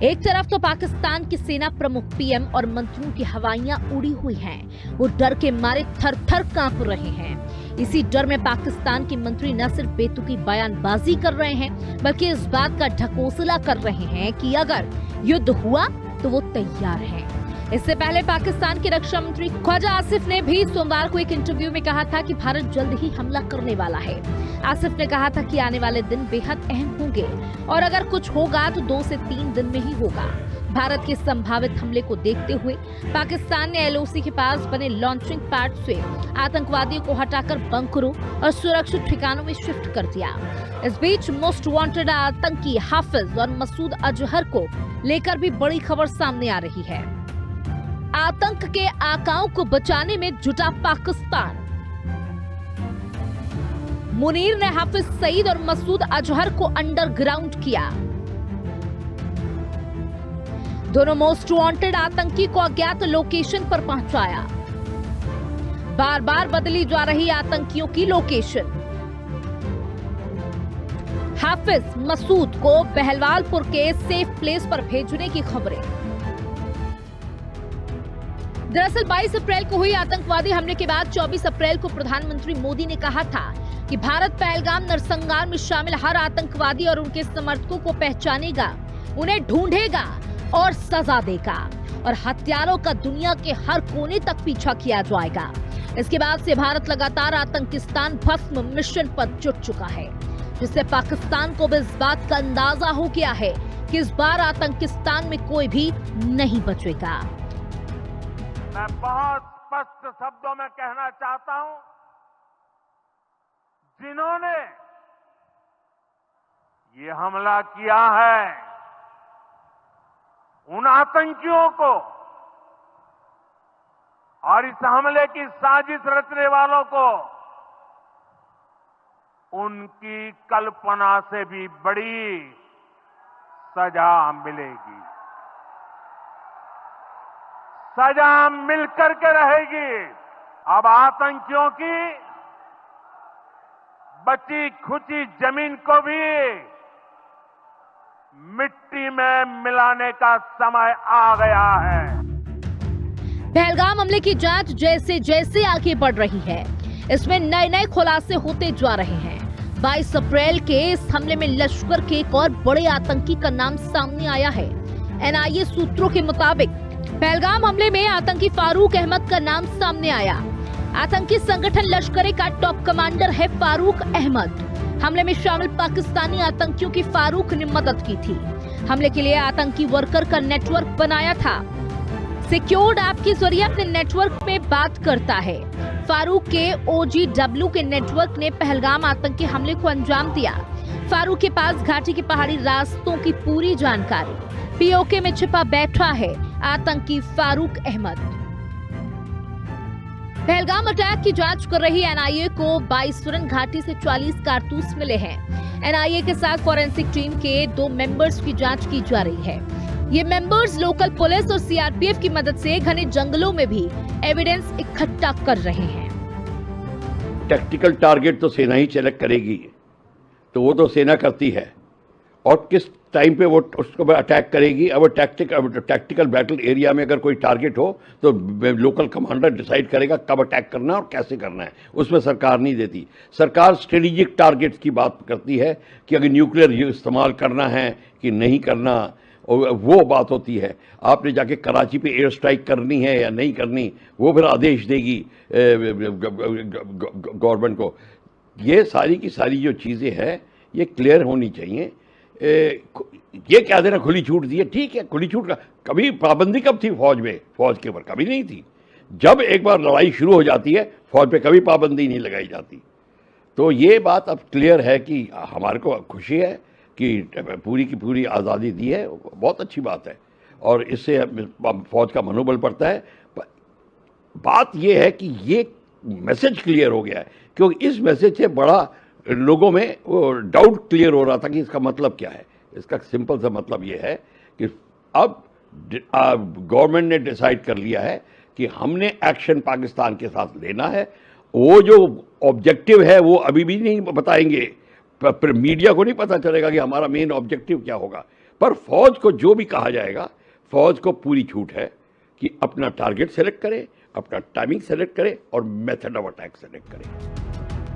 एक तरफ तो पाकिस्तान की सेना प्रमुख पीएम और मंत्रियों की हवाइयां उड़ी हुई हैं। वो डर के मारे थर-थर कांप रहे हैं। इसी डर में पाकिस्तान के मंत्री न सिर्फ बेतुकी बयानबाजी कर रहे हैं, बल्कि इस बात का ढकोसला कर रहे हैं कि अगर युद्ध हुआ तो वो तैयार हैं। इससे पहले पाकिस्तान के रक्षा मंत्री ख्वाजा आसिफ ने भी सोमवार को एक इंटरव्यू में कहा था कि भारत जल्द ही हमला करने वाला है। आसिफ ने कहा था कि आने वाले दिन बेहद अहम होंगे और अगर कुछ होगा तो 2 से 3 दिन में ही होगा। भारत के संभावित हमले को देखते हुए पाकिस्तान ने एलओसी के पास बने लॉन्चिंग पैड से आतंकवादियों को हटाकर बंकरों और सुरक्षित ठिकानों में शिफ्ट कर दिया। इस बीच मोस्ट वांटेड आतंकी हाफिज और मसूद अजहर को लेकर भी बड़ी खबर सामने आ रही है। आतंक के आकाओं को बचाने में जुटा पाकिस्तान। मुनीर ने हाफिज सईद और मसूद अजहर को अंडरग्राउंड किया। दोनों मोस्ट वांटेड आतंकी को अज्ञात लोकेशन पर पहुंचाया। बार बार बदली जा रही आतंकियों की लोकेशन। हाफिज मसूद को बहलवालपुर के सेफ प्लेस पर भेजने की खबरें। दरअसल 22 अप्रैल को हुई आतंकवादी हमले के बाद 24 अप्रैल को प्रधानमंत्री मोदी ने कहा था कि भारत पहलगाम नरसंहार में शामिल हर आतंकवादी और उनके समर्थकों को पहचानेगा, उन्हें ढूंढेगा और सजा देगा और हत्यारों का दुनिया के हर कोने तक पीछा किया जाएगा। इसके बाद से भारत लगातार आतंकिस्तान भस्म मिशन पर जुट चुका है, जिससे पाकिस्तान को भी इस बात का अंदाजा हो गया है कि इस बार आतंकिस्तान में कोई भी नहीं बचेगा। मैं बहुत स्पष्ट शब्दों में कहना चाहता हूं, जिन्होंने ये हमला किया है उन आतंकियों को और इस हमले की साजिश रचने वालों को उनकी कल्पना से भी बड़ी सजा मिलेगी। सजा मिलकर के रहेगी। अब आतंकियों की बची खुची जमीन को भी मिट्टी में मिलाने का समय आ गया है। पहलगाम हमले की जांच जैसे जैसे आगे बढ़ रही है, इसमें नए नए खुलासे होते जा रहे हैं। 22 अप्रैल के इस हमले में लश्कर के एक और बड़े आतंकी का नाम सामने आया है। एनआईए सूत्रों के मुताबिक पहलगाम हमले में आतंकी फारूक अहमद का नाम सामने आया। आतंकी संगठन लश्कर का टॉप कमांडर है फारूक अहमद। हमले में शामिल पाकिस्तानी आतंकियों की फारूक ने मदद की थी। हमले के लिए आतंकी वर्कर का नेटवर्क बनाया था। सिक्योर्ड ऐप के जरिए अपने नेटवर्क में बात करता है। फारूक के OGW के नेटवर्क ने पहलगाम आतंकी हमले को अंजाम दिया। फारूक के पास घाटी के पहाड़ी रास्तों की पूरी जानकारी। पीओके में छिपा बैठा है आतंकी फारूक अहमद। पहलगाम अटैक की जांच कर रही एनआईए को 22 सुरन घाटी से 40 कारतूस मिले हैं। एनआईए के साथ फॉरेंसिक टीम के 2 मेंबर्स की जांच की जा रही है। ये मेंबर्स लोकल पुलिस और सीआरपीएफ की मदद से घने जंगलों में भी एविडेंस इकट्ठा कर रहे हैं। टैक्टिकल टारगेट तो सेना ही सेलेक्ट करेगी, तो वो तो सेना करती है, और किस टाइम पे वो उसको अटैक करेगी। अब टैक्टिकल बैटल एरिया में अगर कोई टारगेट हो तो लोकल कमांडर डिसाइड करेगा कब अटैक करना है और कैसे करना है। उसमें सरकार नहीं देती। सरकार स्ट्रेटेजिक टारगेट्स की बात करती है कि अगर न्यूक्लियर इस्तेमाल करना है कि नहीं करना, वो बात होती है। आपने जाके कराची पे एयर स्ट्राइक करनी है या नहीं करनी, वो फिर आदेश देगी गवर्नमेंट को। ये सारी की सारी जो चीज़ें हैं ये क्लियर होनी चाहिए। ये क्या देना खुली छूट दी है, ठीक है, खुली छूट का कभी पाबंदी कब थी फौज में? फौज के ऊपर कभी नहीं थी। जब एक बार लड़ाई शुरू हो जाती है फौज पे कभी पाबंदी नहीं लगाई जाती। तो ये बात अब क्लियर है कि हमारे को खुशी है कि पूरी की पूरी आज़ादी दी है, बहुत अच्छी बात है और इससे फौज का मनोबल बढ़ता है। बात यह है कि ये मैसेज क्लियर हो गया है, क्योंकि इस मैसेज से बड़ा लोगों में वो डाउट क्लियर हो रहा था कि इसका मतलब क्या है। इसका सिंपल सा मतलब ये है कि अब गवर्नमेंट ने डिसाइड कर लिया है कि हमने एक्शन पाकिस्तान के साथ लेना है। वो जो ऑब्जेक्टिव है वो अभी भी नहीं बताएंगे, मीडिया को नहीं पता चलेगा कि हमारा मेन ऑब्जेक्टिव क्या होगा। पर फौज को जो भी कहा जाएगा, फौज को पूरी छूट है कि अपना टारगेट सेलेक्ट करे, अपना टाइमिंग सेलेक्ट करे और मेथड ऑफ अटैक सेलेक्ट करे।